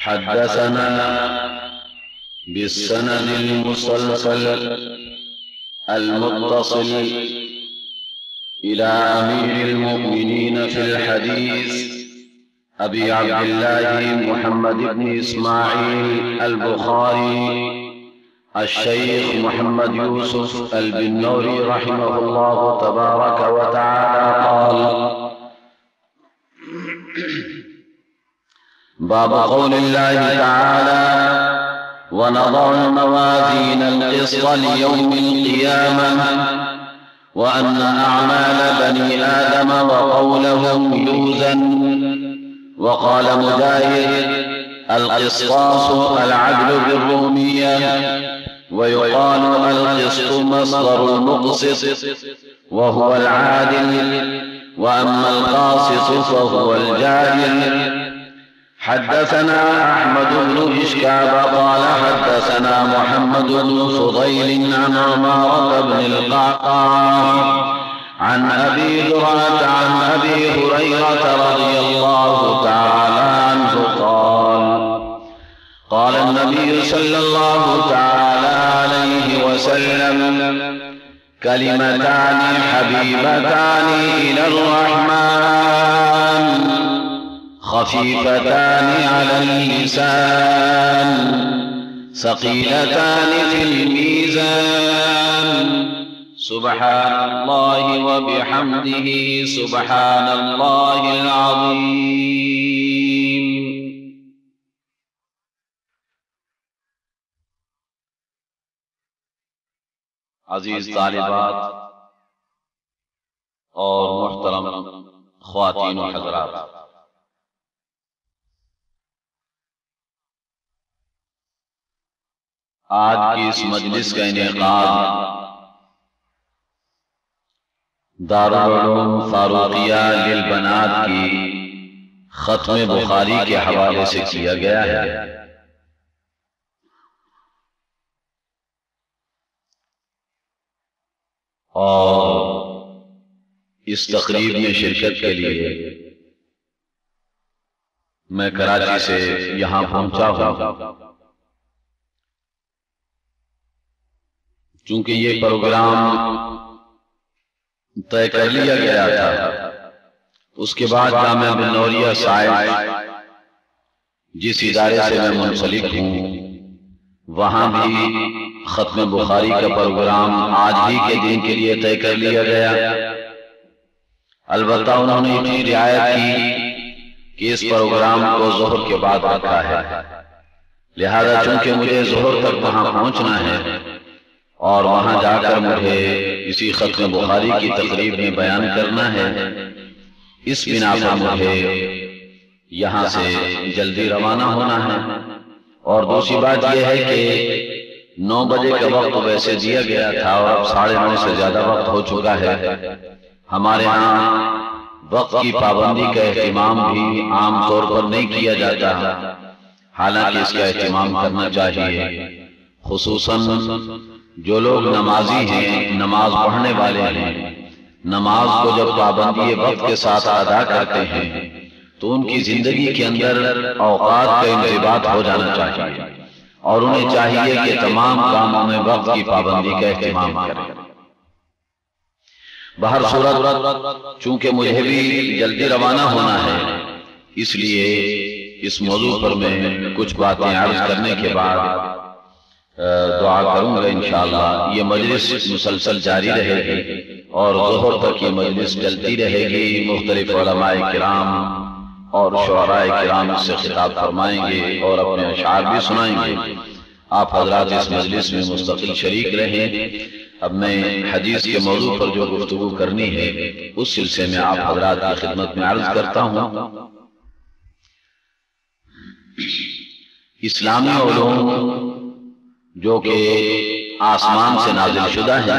حدثنا بالسند المسلسل المتصل إلى أمير المؤمنين في الحديث أبي عبد الله محمد بن إسماعيل البخاري الشيخ محمد يوسف البنوري رحمه الله تبارك وتعالى قال: باب قول الله تعالى: ونضع الموازين القسط ليوم القيامة وأن أعمال بني آدم وقولهم يوزن. وقال مجاهد: القسطاس العدل بالرومية، ويقال القسط مصدر المقسط وهو العادل، وأما القاسط فهو الجاهل. حدثنا أحمد بن إشكاب قال حدثنا محمد بن فضيل عن عمارة بن القعقاع عن أبي زرعة عن أبي هريرة رضي الله تعالى عنه قال: قال النبي صلى الله تعالى عليه وسلم: كلمتان حبيبتان إلى الرحمن خفيفتان على اللسان ثقيلتان في الميزان، سبحان الله وبحمده سبحان الله العظيم. عزیز طالبات اور محترم خواتین و حضرات، آج کی اس مجلس کا انعقاد دارالعلوم فاروقیہ للبنات کی ختم بخاری کے حوالے سے کیا گیا ہے۔ اور اس تقریب میں شرکت کے لیے میں کراچی سے یہاں پہنچا ہوں، چونکہ یہ پروگرام طے کر لیا گیا تھا۔ اس کے بعد جامعہ بنوریہ صاحب جس ادارے سے میں منسلک ہوں، وہاں بھی ختم بخاری کا پروگرام آج ہی کے دن کے لیے طے کر لیا گیا۔ البتہ انہوں نے اتنی رعایت کی کہ اس پروگرام کو ظہر کے بعد رکھا ہے، لہذا چونکہ مجھے ظہر تک وہاں پہنچنا ہے اور وہاں جا کر مجھے اسی ختم بخاری کی تقریب میں بیان کرنا ہے، اس بنا پر مجھے یہاں سے جلدی روانہ ہونا ہے۔ اور دوسری بات یہ ہے کہ 9 بجے کا وقت ویسے دیا گیا تھا اور اب 9:30 سے زیادہ وقت ہو چکا ہے۔ ہمارے ہاں وقت کی پابندی کا اہتمام بھی عام طور پر نہیں کیا جاتا، حالانکہ اس کا اہتمام کرنا چاہیے، خصوصاً جو لوگ نمازی ہیں، نماز پڑھنے والے ہیں، نماز کو جب پابندی وقت کے ساتھ ادا کرتے ہیں تو ان کی زندگی کے اندر اوقات کا انضباط ہو جانا چاہیے اور انہیں چاہیے کہ تمام کاموں میں وقت کی پابندی کا اہتمام کریں۔ بہر صورت چونکہ مجھے بھی جلدی روانہ ہونا ہے، اس لیے اس موضوع پر میں کچھ باتیں عرض کرنے کے بعد دعا کروں گا انشاءاللہ۔ یہ مجلس مسلسل جاری رہے گی اور ظہر تک یہ مجلس چلتی رہے گی۔ مختلف علماء کرام اور شعراء کرام اس سے خطاب فرمائیں گے اور اپنے اشعار بھی سنائیں گے۔ آپ حضرات اس مجلس میں مستقل شریک رہیں۔ اب میں حدیث کے موضوع پر جو گفتگو کرنی ہے اس سلسلے میں آپ حضرات کی خدمت میں عرض کرتا ہوں۔ اسلامی علوم جو کہ آسمان سے نازل شدہ ہے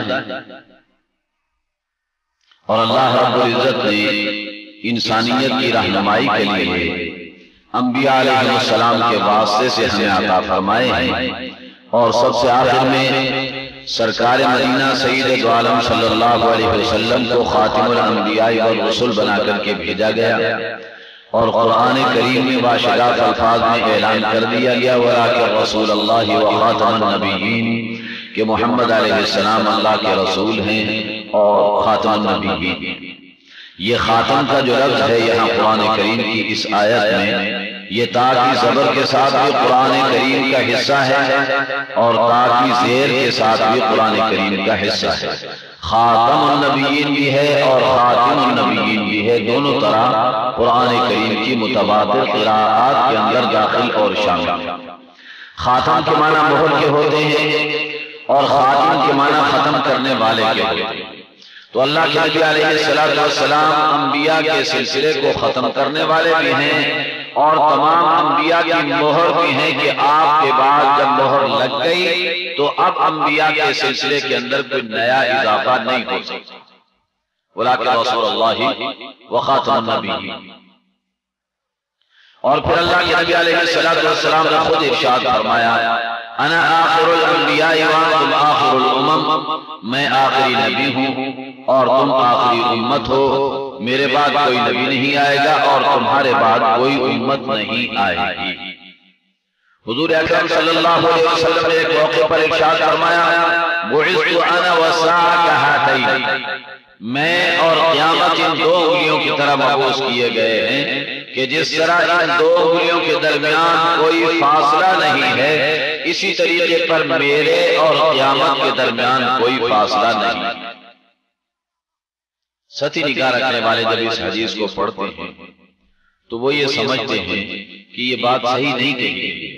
اور اللہ رب العزت نے انسانیت کی رہنمائی کے لیے انبیاء علیہ السلام کے واسطے سے ہمیں عطا فرمائے ہیں، اور سب سے آخر میں سرکار مدینہ سید دو عالم صلی اللہ علیہ وسلم کو خاتم الانبیاء والرسل بنا کر کے بھیجا گیا، اور قرآن کریم میں باشدات الفاظ میں اعلان کر دیا گیا وَلَٰكِن رَسُولَ اللَّهِ وَخَاتَمَ النَّبِيِّينَ کہ محمد علیہ السلام اللہ کے رسول ہیں اور خاتم النبیین۔ یہ خاتم کا جو لفظ ہے یہاں قرآن کریم کی اس آیت میں، یہ تا کی زبر کے ساتھ بھی قرآن کریم کا حصہ ہے اور تا کی زیر کے ساتھ بھی قرآن کریم کا حصہ ہے۔ خاتم النبیین بھی ہے اور خاتم النبیین بھی ہے، دونوں طرح قرآن کریم کی متبادل قراءات کے اندر داخل اور شامل۔ خاتم کے معنی مہر کے ہوتے ہیں اور خاتم کے معنی ختم کرنے والے کے ہوتے ہیں۔ تو اللہ کے نبی علیہ السلام انبیاء کے سلسلے کو ختم کرنے والے بھی ہیں اور تمام انبیاء کی مہر بھی ہیں کہ آپ کے بعد جب مہر لگ گئی تو اب انبیاء کے سلسلے کے اندر کوئی نیا اضافہ نہیں ہو سکتا۔ وَلَٰكِن رَسُولَ اللَّهِ وَخَاتَمَ النَّبِيِّينَ۔ اور پھر اللہ کے نبی علیہ السلام نے خود ارشاد فرمایا انا آخر الانبیاء وانتم آخر الامم، میں آخری نبی ہوں اور تم آخری امت ہو، میرے بعد کوئی نبی نہیں آئے گا اور تمہارے بعد کوئی امت نہیں آئے گی۔ حضور اکرم صلی اللہ علیہ وسلم نے ایک موقع پر ارشاد فرمایا بعثت انا والساعة كهاتين، میں اور قیامت ان دو انگلیوں کی طرح مبعوث کیے گئے ہیں کہ جس طرح ان دو انگلیوں کے درمیان کوئی فاصلہ نہیں ہے، اسی طریقے پر میرے اور قیامت کے درمیان کوئی فاصلہ نہیں۔ سچی نگاہ رکھنے والے جب اس حدیث کو پڑھتے ہیں تو وہ یہ سمجھتے ہیں کہ یہ بات صحیح نہیں کہی گئی،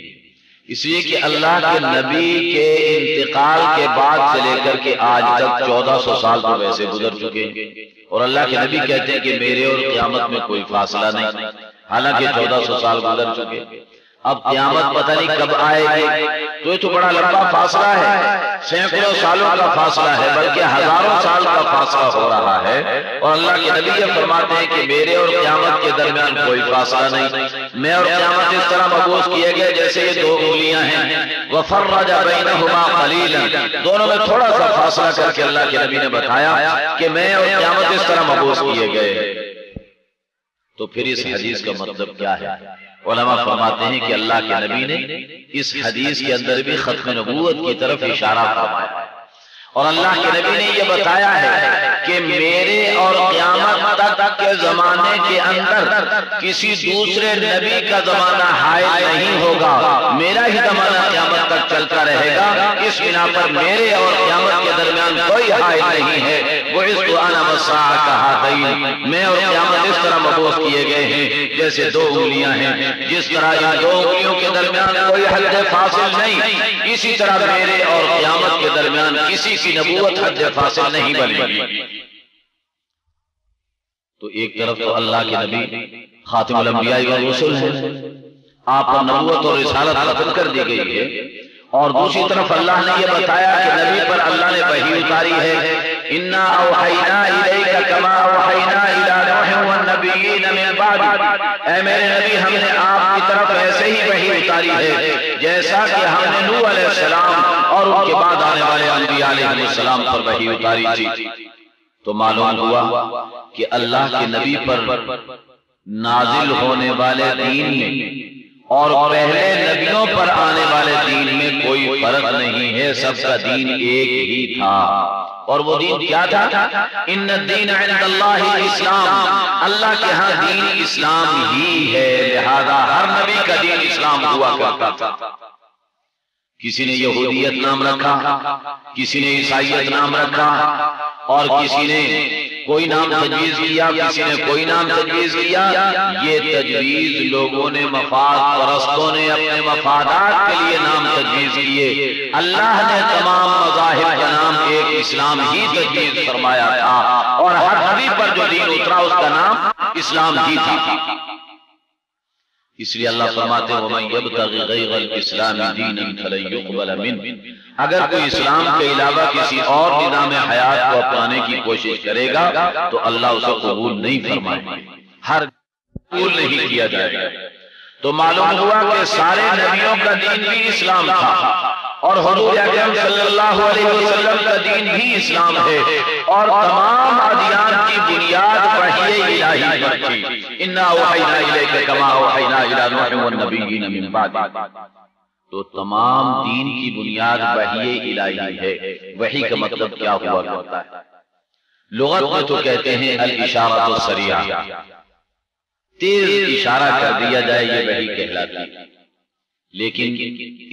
اس لیے کہ اللہ کے نبی کے انتقال کے بعد سے لے کر کے آج تک 1400 سال تو ویسے گزر چکے ہیں اور اللہ کے نبی کہتے ہیں کہ میرے اور قیامت میں کوئی فاصلہ نہیں، حالانکہ 1400 سال گزر چکے۔ اب قیامت پتہ نہیں کب آئے گی، تو یہ تو بڑا لمبا فاصلہ ہے، سینکڑوں سالوں کا فاصلہ ہے، بلکہ ہزاروں سال کا فاصلہ ہو رہا ہے، اور اللہ کے نبی یہ فرماتے ہیں کہ میرے اور قیامت کے درمیان کوئی فاصلہ نہیں، میں اور قیامت اس طرح مبعوث کیے گئے جیسے یہ دو انگلیاں ہیں۔ وَفَرَّجَ بَيْنَهُمَا قَلِيلًا، دونوں میں تھوڑا سا فاصلہ کر کے اللہ کے نبی نے بتایا کہ میں اور قیامت اس طرح مبعوث کیے گئے۔ تو پھر اس حدیث کا مطلب کیا ہے؟ علماء فرماتے ہیں کہ اللہ کے نبی نے اس حدیث کے اندر بھی ختم نبوت کی طرف اشارہ فرمایا اور اللہ کے نبی نے یہ بتایا ہے کہ میرے اور قیامت تک کے زمانے کے اندر کسی دوسرے نبی کا زمانہ حائل نہیں ہوگا، میرا ہی زمانہ قیامت تک چلتا رہے گا، اس بنا پر میرے اور قیامت کے درمیان کوئی حائل نہیں ہے۔ بعثت انا والساعة كهاتين، میں اور قیامت اس طرح مبعوث کیے گئے ہیں جیسے دو انگلیاں ہیں، جس طرح ان دو انگلیوں کے درمیان کوئی حد فاصل نہیں، اسی طرح میرے اور قیامت کے درمیان کسی کی نبوت حد فاصل نہیں بنے گی۔ تو ایک طرف تو اللہ کے نبی خاتم الانبیاء والرسل ہیں، آپ پر نبوت اور رسالت ختم کر دی گئی ہے، اور دوسری طرف اللہ نے یہ بتایا کہ نبی پر اللہ نے وحی اتاری ہے اِنَّا أَوْحَيْنَا إِلَيْكَ كَمَا أَوْحَيْنَا إِلَىٰ نُوحٍ وَالنَّبِيِّينَ مِن بَعْدِهِ، اے میرے نبی ہم نے آپ کی طرف ایسے ہی وحی اتاری ہے جیسا کہ ہم نے نوح علیہ السلام اور ان کے بعد آنے والے انبیاء علیہ السلام پر وحی اتاری تھی۔ تو معلوم ہوا کہ اللہ کے نبی پر نازل ہونے والے دین میں اور پہلے نبیوں پر آنے والے دین میں کوئی فرق نہیں ہے، سب کا دین ایک ہی تھا۔ اور وہ دین کیا تھا؟ ان الدین عند اللہ اسلام، اللہ کے ہاں دین اسلام ہی ہے، لہذا ہر نبی کا دین اسلام ہوا کرتا تھا۔ کسی نے یہودیت نام رکھا، کسی نے عیسائیت نام رکھا، اور کسی نے کوئی نام تجویز کیا، کسی نے کوئی نام تجویز کیا۔ یہ تجویز لوگوں نے، مفاد پرستوں نے اپنے مفادات کے لیے نام تجویز کیے، اللہ نے تمام مذاہب کا نام ایک اسلام ہی تجویز فرمایا تھا، اور ہر نبی پر جو دین اترا اس کا نام اسلام ہی تھا۔ اس لیے اللہ فرماتے ہیں وَمَن يَبْتَغِ غَيْرَ الْإِسْلَامِ دِينًا فَلَن يُقْبَلَ مِنْهُ، اگر کوئی اسلام کے علاوہ کسی اور نظام حیات کو اپنانے کی کوشش کرے گا تو اللہ اسے قبول نہیں فرمائے گا، ہر قبول نہیں کیا جائے گا۔ تو معلوم ہوا کہ سارے نبیوں کا دین بھی اسلام تھا، اور حضور اکرم صلی اللہ علیہ وسلم کا دین بھی اسلام ہے، اور تمام ادیان کی بنیاد وحی الہی پر تھی۔ انا اوحینا الیک کما اوحینا الی نوح والنبیین من بعد۔ تو تمام دین کی بنیاد وحی الہی ہے۔ وحی کا مطلب کیا ہوا کرتا ہے؟ لغت میں تو کہتے ہیں الاشارۃ السریعہ، تیز اشارہ کر دیا جائے یہ وحی کہلاتی ہے، لیکن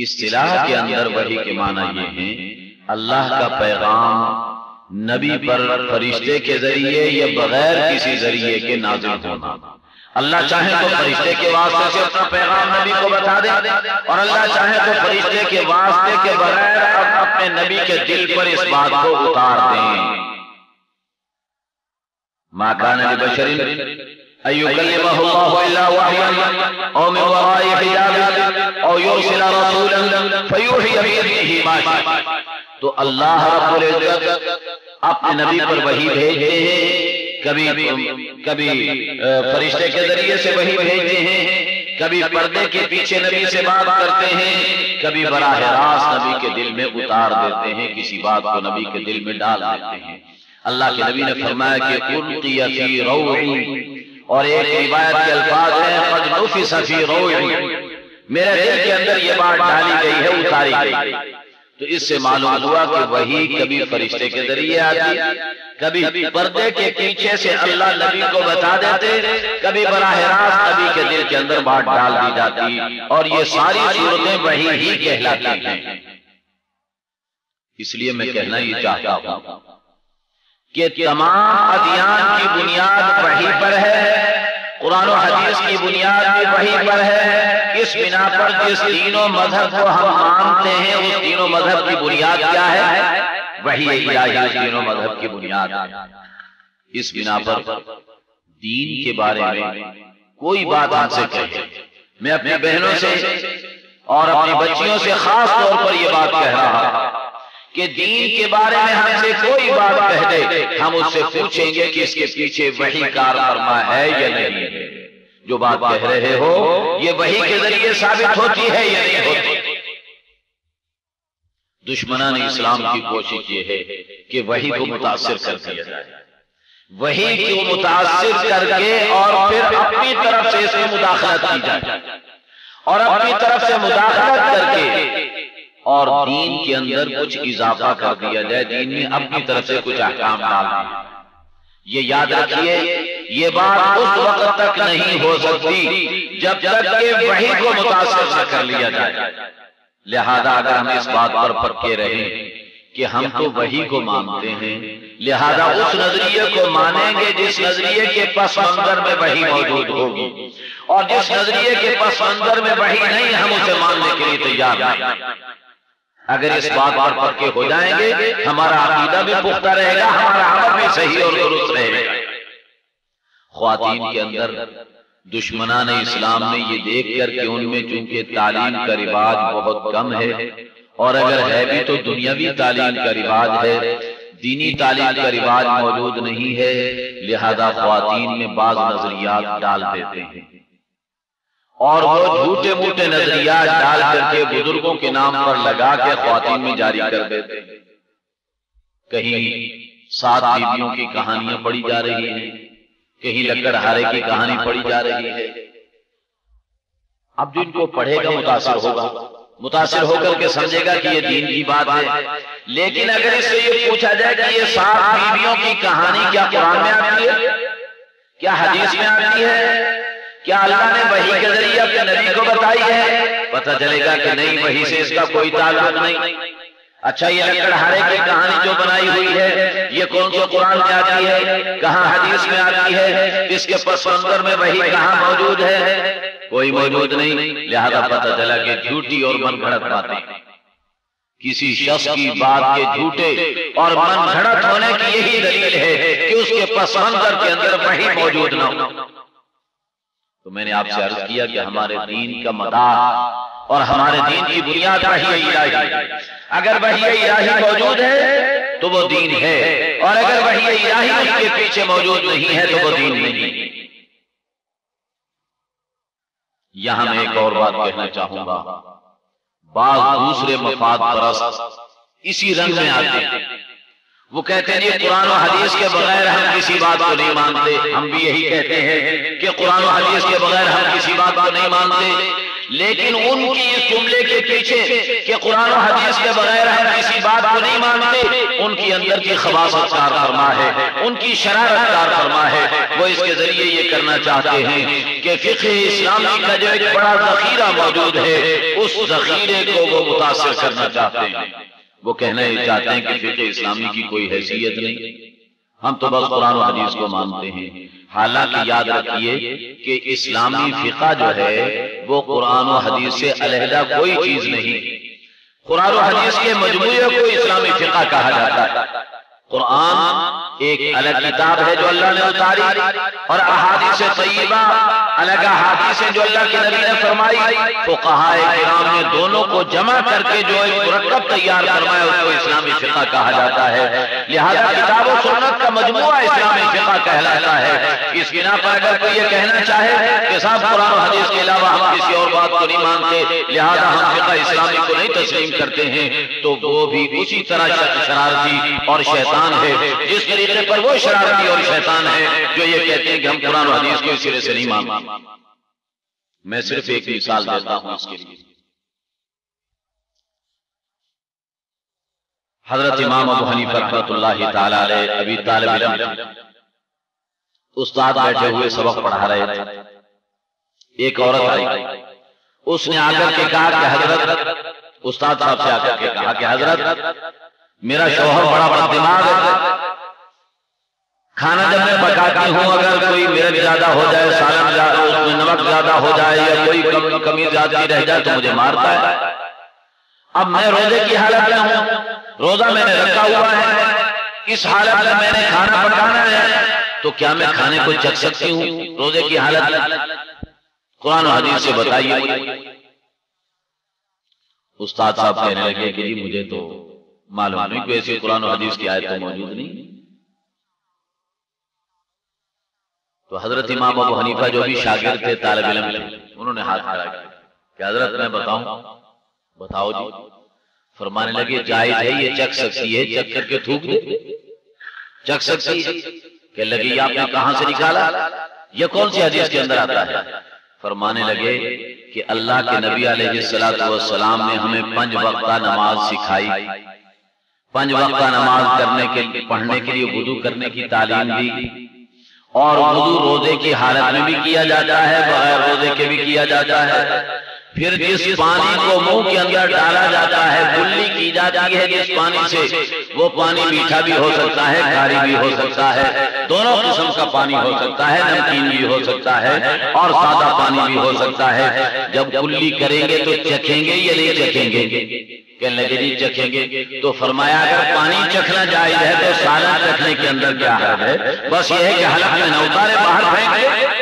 اصطلاح کے اندر وحی کے معنی یہ ہیں اللہ کا پیغام نبی پر فرشتے کے ذریعے یا بغیر کسی ذریعے کے نازل ہونا۔ اللہ چاہے تو فرشتے کے واسطے سے اپنا پیغام نبی کو بتا دے، اور اللہ چاہے تو فرشتے کے واسطے کے بغیر اپنے نبی کے دل پر اس بات کو اتار دیں۔ ما کان لبشر ان یکلمہ اللہ الا وحیا او من وراء حجاب او یرسل رسولا فیوحی بإذنہ ما شاء۔ تو اللہ رب العزت اپنے نبی پر وحی بھیجتے ہیں، کبھی فرشتے کے ذریعے سے وحی بھیجتے ہیں، کبھی پردے کے پیچھے نبی سے بات کرتے ہیں، کبھی براہ راست نبی کے دل میں اتار دیتے ہیں، کسی بات کو نبی کے دل میں ڈال دیتے ہیں۔ اللہ کے نبی نے فرمایا کہ القی فی روعی، اور ایک روایت کے الفاظ ہیں قد نفس فی روعی، میرے دل کے اندر یہ بات ڈالی گئی ہے، اتاری گئی۔ تو اس سے معلوم ہوا کہ وحی کبھی فرشتے کے ذریعے آتی، کبھی پردے کے پیچھے سے اللہ نبی کو بتا دیتے، کبھی براہ راست نبی کے دل کے اندر بات ڈال دی جاتی، اور یہ ساری صورتیں وحی ہی کہلاتی ہیں۔ اس لیے میں کہنا یہ چاہتا ہوں کہ تمام ادیان کی بنیاد وحی پر ہے، قرآن و حدیث کی بنیاد بھی وحی پر ہے۔ اس بنا پر جس دین و مذہب کو ہم مانتے ہیں اس دین و مذہب کی بنیاد کیا ہے؟ وحی الہی اس دین و مذہب کی بنیاد ہے۔ اس بنا پر دین کے بارے میں کوئی بات ہم سے کہے، میں اپنی بہنوں سے اور اپنی بچیوں سے خاص طور پر یہ بات کہہ رہا ہوں کہ دین کے بارے میں ہم سے کوئی بات کہہ دے، ہم اس سے پوچھیں گے کہ اس کے پیچھے وحی کار فرما ہے یا نہیں ہے۔ جو بات کہہ رہے ہو یہ وحی کے ذریعے ثابت ہوتی ہے یا نہیں ہوتی؟ دشمنان اسلام کی کوشش یہ ہے کہ وحی کو متاثر کر دیا جائے، وحی کو متاثر کر کے اور پھر اپنی طرف سے اس میں مداخلت کی جائے، اور اپنی طرف سے مداخلت کر کے اور دین کے اندر کچھ اضافہ کر دیا جائے، دین میں اپنی طرف سے کچھ احکام ڈال دیں۔ یہ یاد رکھیے یہ بات اس وقت تک نہیں ہو سکتی جب تک کہ وحی کو متاثر نہ کر لیا جائے۔ لہذا اگر ہم اس بات پر پکے رہیں کہ ہم تو وحی کو مانتے ہیں، لہذا اس نظریے کو مانیں گے جس نظریے کے پس منظر میں وحی موجود ہوگی، اور جس نظریے کے پس منظر میں وحی نہیں ہم اسے ماننے کے لیے تیار نہیں۔ اگر اس بات پر پکے ہو جائیں گے ہمارا عقیدہ بھی پختہ رہے گا، ہمارا عمل بھی صحیح اور درست رہے گا۔ خواتین کے اندر دشمنان اسلام نے یہ دیکھ کر کہ ان میں چونکہ تعلیم کا رواج بہت کم ہے، اور اگر ہے بھی تو دنیاوی تعلیم کا رواج ہے، دینی تعلیم کا رواج موجود نہیں ہے، لہذا خواتین میں بعض نظریات ڈال دیتے ہیں، اور وہ جھوٹے موٹے نظریات ڈال کر کے بزرگوں کے نام پر لگا کے خواتین میں جاری کر دیتے ہیں۔ کہیں 7 بیویوں کی کہانیاں پڑھی جا رہی ہیں، کہیں لکڑہارے کی کہانی پڑھی جا رہی ہے۔ اب جن کو پڑھے گا متاثر ہو کر کے سمجھے گا کہ یہ دین کی بات ہے، لیکن اگر اس سے یہ پوچھا جائے کہ یہ 7 بیویوں کی کہانی کیا قرآن میں آتی ہے، کیا حدیث میں آتی ہے، کیا اللہ نے وحی کے ذریعے اپنے نبی کو بتائی ہے، پتہ چلے گا کہ نہیں، وحی سے اس کا کوئی تعلق نہیں۔ اچھا یہ لکڑہارے کی کہانی جو بنائی ہوئی ہے یہ کون سا قرآن میں آتی ہے، کہاں حدیث میں آتی ہے، اس کے پس منظر میں وحی کہاں موجود ہے؟ کوئی موجود نہیں۔ لہذا پتہ چلا کہ جھوٹی اور من گھڑت باتیں، کسی شخص کی بات کے جھوٹے اور من گھڑت ہونے کی یہی دلیل ہے کہ اس کے پس منظر کے اندر وحی موجود نہ ہو۔ تو میں نے آپ سے عرض کیا کہ ہمارے دین کا مدار اور ہمارے دین کی بنیاد وحی الہی، اگر وحی الہی موجود ہے تو وہ دین ہے، اور اگر وحی الہی اس کے پیچھے موجود نہیں ہے تو وہ دین نہیں۔ یہاں میں ایک اور بات کہنا چاہوں گا، بعض دوسرے مفاد پرست اسی رنگ میں آتے ہیں، وہ کہتے ہیں یہ قرآن و حدیث کے بغیر ہم کسی بات کو نہیں مانتے. ہم بھی یہی کہتے ہیں کہ قرآن و حدیث کے بغیر ہم کسی بات کو نہیں مانتے، لیکن ان کی اس جملے کے پیچھے کہ قرآن و حدیث کے بغیر ہم کسی بات کو نہیں مانتے، ان کی اندر کی خباثت کار فرما ہے، ان کی شرارت کار فرما ہے. وہ اس کے ذریعے یہ کرنا چاہتے ہیں کہ فقہ اسلامی کا جو ایک بڑا ذخیرہ موجود ہے اس ذخیرے کو وہ متاثر کرنا چاہتے ہیں. وہ کہنا یہ چاہتے ہیں کہ فقہ اسلامی کی کوئی حیثیت نہیں، ہم تو بس قرآن و حدیث کو مانتے ہیں. حالانکہ یاد رکھیے کہ اسلامی فقہ جو ہے وہ قرآن و حدیث سے علیحدہ کوئی چیز نہیں. قرآن و حدیث کے مجموعے کو اسلامی فقہ کہا جاتا ہے. قرآن ایک الگ کتاب ہے جو اللہ نے اتاری، اور احادیث طیبہ الگ احادیث ہیں جو اللہ کے نبی نے فرمائی. فقہاء کرام نے دونوں کو جمع کر کے جو ایک مرکب تیار فرمایا اس کو اسلامی فقہ کہا جاتا ہے. لہذا کتاب و سنت کا مجموعہ اسلامی فقہ کہلاتا ہے. اس بنا پر اگر کوئی یہ کہنا چاہے کہ صاحب قرآن و حدیث کے علاوہ ہم کسی اور بات کو نہیں مانتے لہذا ہم فقہ اسلامی کو نہیں تسلیم کرتے ہیں، تو وہ بھی اسی طرح شرارتی اور شیطان ہے جس طریقے پر وہ شرارتی اور شیطان ہے جو یہ کہتے ہیں کہ ہم قرآن و حدیث کو اس سرے سے نہیں مانتے. میں صرف ایک مثال دیتا ہوں اس کے لیے. حضرت امام ابو حنیفہ رحمۃ اللہ تعالی علیہ ابھی طالب علم استاد بیٹھے ہوئے سبق پڑھا رہے تھے. ایک عورت آئی، اس نے آ کر کے کہا کہ حضرت، استاد صاحب سے آ کر کے کہا کہ حضرت میرا شوہر بڑا دماغ ہے، کھانا جب میں پکاتی ہوں اگر کوئی مرچ زیادہ ہو جائے، سالن زیادہ، اس میں نمک زیادہ ہو جائے یا کوئی کمی زیادتی رہ جائے تو مجھے مارتا ہے. اب میں روزے کی حالت میں ہوں، روزہ میں نے رکھا ہوا ہے، اس حالت میں میں نے کھانا پکانا ہے، تو کیا میں کھانے کو چکھ سکتی ہوں روزے کی حالت میں؟ قرآن و حدیث سے بتائیے. استاد صاحب کہنے لگے کہ جی مجھے تو معلوم نہیں کہ ایسی قرآن و حدیث کی آیت تو موجود نہیں. تو حضرت امام ابو حنیفہ جو بھی شاگرد تھے، طالب علم تھے، انہوں نے ہاتھ کھڑا کیا کہ حضرت میں بتاؤں؟ بتاؤ جی. فرمانے لگے جائز ہے، یہ چکھ سکتی ہے، چکھ کر کے تھوک دے، چکھ سکتی ہے. کہ لگے یہ آپ نے کہاں سے نکالا، یہ کون سی حدیث کے اندر آتا ہے؟ فرمانے لگے کہ اللہ کے نبی علیہ الصلوۃ والسلام نے ہمیں 5 وقتہ نماز سکھائی، 5 وقتہ نماز پڑھنے کے لیے وضو کرنے کی تعلیم دی، اور وضو روزے کی حالت میں بھی کیا جاتا ہے، بغیر روزے کے بھی کیا جاتا ہے. پھر جس پانی کو منہ کے اندر ڈالا جاتا ہے، کلی کی جاتی ہے جس پانی سے، وہ پانی میٹھا بھی ہو سکتا ہے، کھاری بھی ہو سکتا ہے، دونوں قسم کا پانی ہو سکتا ہے، نمکین بھی ہو سکتا ہے اور سادہ پانی بھی ہو سکتا ہے. جب کلی کریں گے تو چکھیں گے یا نہیں چکھیں گے؟ کہنے لگے جی چکھیں گے. تو فرمایا اگر پانی چکھنا جائز ہے تو سالن چکھنے کے اندر کیا حرج ہے؟ بس یہ ہے کہ حلق میں نہ اتارے، باہر پھینکے.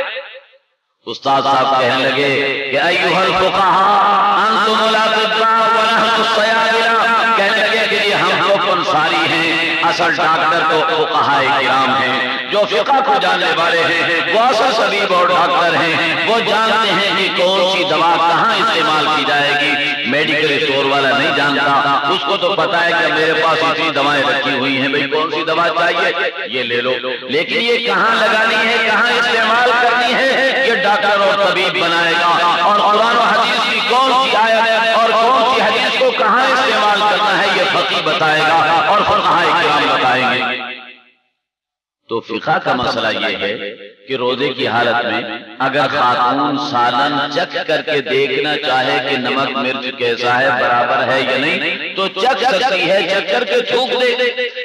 استاد صاحب کہنے لگے کہ ایھا الفقہاء انتم لا تدعوا ونحن الصیادلہ. کہنے لگے کہ یہ ہم لوگ پنساری ہیں، اصل ڈاکٹر تو فقہاء کرام ہیں جو فقہ کو جاننے والے ہیں، وہ اصل طبیب اور ڈاکٹر ہیں، وہ جانتے ہیں کہ کون سی دوا کہاں استعمال کی جائے گی. میڈیکل اسٹور والا نہیں جانتا، اس کو تو پتا ہے کہ میرے پاس اتنی دوائیں رکھی ہوئی ہیں، بھئی کون سی دوا چاہیے یہ لے لو، لیکن یہ کہاں لگانی ہے، کہاں استعمال کرنی ہے، یہ ڈاکٹر اور طبیب بنائے گا. اور قرآن و حدیث کی کون سی آیت اور کون سی حدیث کو کہاں استعمال کرنا ہے یہ فقیہ بتائے گا اور فقہاء کرام بتائیں گے. تو فقہ کا مسئلہ یہ ہے کہ روزے کی حالت میں اگر خاتون سالن چکھ کر کے دیکھنا چاہے کہ نمک مرچ کیسا ہے، برابر ہے یا نہیں، تو چکھ سکتی ہے، چکھ کر کے تھوک دے.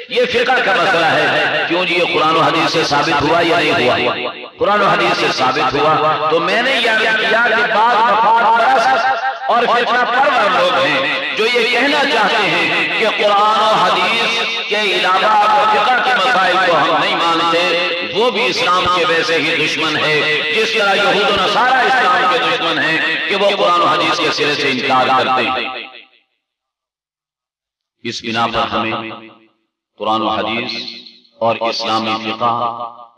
یہ فقہ کا مسئلہ ہے. کیوں جی یہ قرآن و حدیث سے ثابت ہوا یا نہیں ہوا؟ قرآن و حدیث سے ثابت ہوا. تو میں نے یاد کیا کہ بعض مفاد پرست اور فتنہ پرور لوگ ہیں جو یہ کہنا چاہتے ہیں کہ قرآن و حدیث کے علاوہ فقہ کے مسائل کو ہم نہیں مانتے، وہ بھی اسلام کے ویسے ہی دشمن ہے جس طرح یہود و نصارہ اسلام کے دشمن ہیں کہ وہ قرآن و حدیث کے سرے سے انکار کرتے ہیں. اس بنا پر ہمیں قرآن و حدیث اور اسلامی فقہ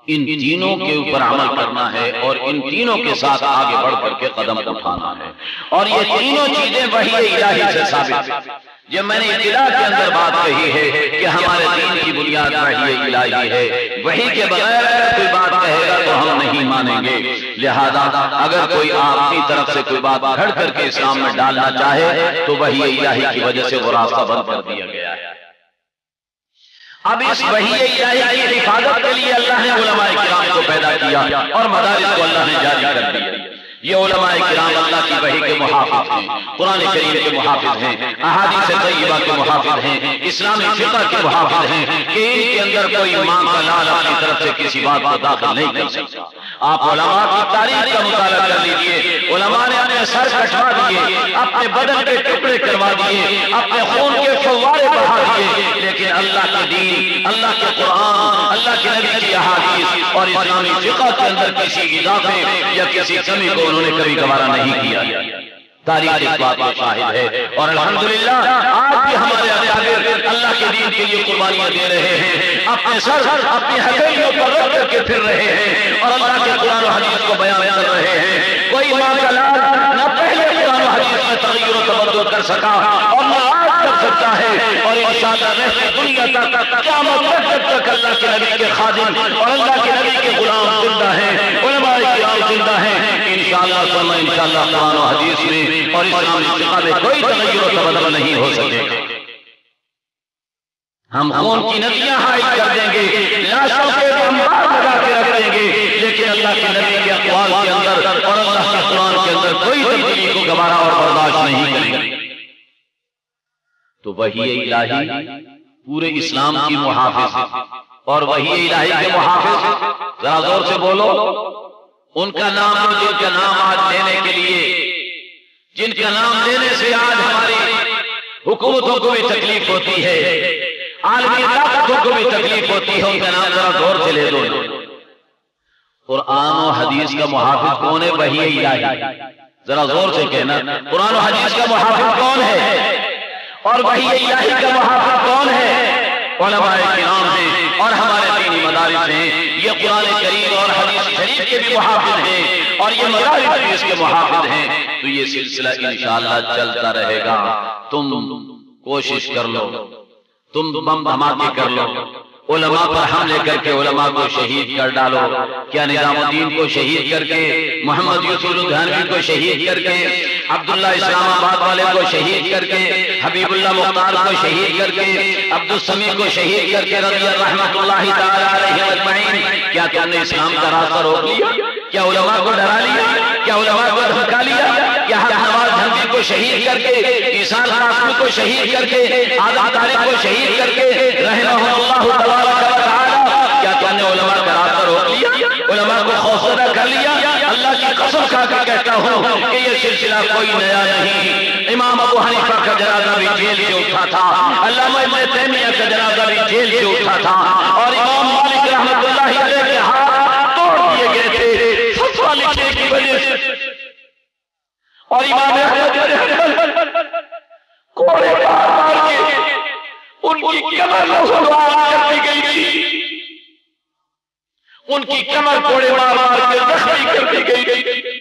ان تینوں کے اوپر عمل کرنا ہے اور ان تینوں کے ساتھ آگے بڑھ کر کے قدم اٹھانا ہے، اور یہ تینوں چیزیں وحی الہی سے ثابت ہیں۔ جب میں نے ابتدا کے اندر بات کہی ہے کہ ہمارے دین کی بنیاد وحی الہی ہے، وحی کے بغیر کوئی بات کہے گا تو ہم نہیں مانیں گے، لہذا اگر کوئی اپنی طرف سے کوئی بات گھڑ کر کے اسلام میں ڈالنا چاہے تو وحی الہی کی وجہ سے وہ راستہ بند کر دیا گیا ہے۔ اب اس وحی الہی کی حفاظت کے لیے اللہ نے علماء کرام کو پیدا کیا اور مدارس کو اللہ نے جاری کر دیا۔ یہ علماء کرام اللہ کی وحی کے محافظ ہیں، قرآن کریم کے محافظ ہیں، احادیث طیبہ کے محافظ ہیں، اسلامی فقہ کے محافظ ہیں کہ ان کے اندر کوئی ماں کا لال اپنی طرف سے کسی بات کو داخل نہیں کر سکتا۔ آپ علماء کی تاریخ کا مطالعہ کر لیجئے، علماء نے اپنے سر کٹوا دیے، اپنے بدن کے ٹکڑے کروا دیے، اپنے خون کے فوارے بہا دیے، لیکن اللہ کے دین، اللہ کے قرآن، اللہ کے نبی کی احادیث اور اسلامی فقہ کے اندر کسی اضافے یا کسی کمی کو انہوں نے کبھی گوارا نہیں کیا۔ تاریخ اس بات کا شاہد ہے، اور الحمدللہ آج بھی ہمارے اکابر اللہ کے دین کے لیے قربانیاں دے رہے ہیں، اپنے سر اپنی ہتھیلیوں پر رکھ کر کے پھر رہے ہیں اور اللہ کے قرآن و حدیث کو بیان کر رہے ہیں۔ کوئی ماں کا لال نہ پہلے قرآن و حدیث میں تغیر و تبدل کر سکا اور نہ آج کر سکتا ہے، اور انشاءاللہ رہتے دنیا تک قیامت تک اللہ کے نبی کے خادم اور اللہ کے نبی کے غلام زندہ ہیں، علماء کرام زندہ ہیں۔ انشاءاللہ ثم انشاءاللہ قرآن و حدیث میں اور اسلامی فقہ میں کوئی تغیر و تبدل نہیں ہو سکے گا۔ ہم خون کی ندیاں حائل کر دیں گے، لاشوں کے انبار لگا کے رکھ دیں گے، لیکن اللہ کے نبی کے اقوال کے اندر اور اللہ کے قرآن کے اندر کوئی تبدیلی کو گوارا اور برداشت نہیں کریں گے۔ تو وحی الہی پورے اسلام کی محافظ اور وحی الہی کے محافظ ذرا زور سے بولو، ان کا نام لو جن کا نام آج لینے کے لیے، جن کا نام لینے سے آج ہماری حکومتوں کو بھی تکلیف ہوتی ہے، عالمی طاقتوں کو بھی تکلیف ہوتی ہے، ان کا نام ذرا زور سے لے دو۔ قرآن و حدیث کا محافظ کون ہے؟ وحی الہی۔ ذرا زور سے کہنا، قرآن و حدیث کا محافظ کون ہے اور وحی الہی کا محافظ کون ہے؟ علماء کرام ہیں اور ہمارے دینی مدارس ہیں، یہ قرآن کریم اور حدیث شریف کے بھی محافظ ہیں اور یہ مدارس بھی اس کے محافظ ہیں۔ تو یہ سلسلہ انشاءاللہ چلتا رہے گا۔ تم کوشش کر لو، تم بم دھماکے کر لو، علماء پر حملے کر کے علماء کو شہید کر ڈالو، کیا نظام الدین کو شہید کر کے، محمد یوسف لدھیانوی کو شہید کر کے، عبداللہ اسلام آباد والے کو شہید کر کے، حبیب اللہ مختار کو شہید کر کے، عبدالسمیع کو شہید کر کے رضی رحمت اللہ تعالی علیہ اجمعین، کیا تم نے اسلام کا راستہ روک لیا؟ کیا علماء کو ڈرا لیا؟ کیا علماء کو دھمکا لیا؟ کیا نواز جھنڈی کو شہید کر کے، عیسیٰ قاسمی کو شہید کر کے، آدم طارق کو شہید کر کے، رحمہ اللہ تبارک و تعالی، کیا تم نے علماء کا راستہ روک لیا؟ علماء کو خوفزدہ کر لیا؟ اللہ کی قسم کھا کے کہتا ہوں کہ یہ سلسلہ کوئی نیا نہیں۔ امام ابو حنیفہ کا جنازہ بھی جیل سے اٹھا تھا، علامہ ابن تیمیہ کا جنازہ بھی جیل سے اٹھا تھا، اور امام مالک رحمۃ اللہ علیہ کے ہاتھ توڑ دیے گئے تھے فتویٰ لکھنے کی وجہ سے، اور امام احمد کوڑے مار مار کے ان کی کمر لہوار کر دی گئی تھی، ان کی کمر کوڑے مار مار کے زخمی کر دی گئی تھی۔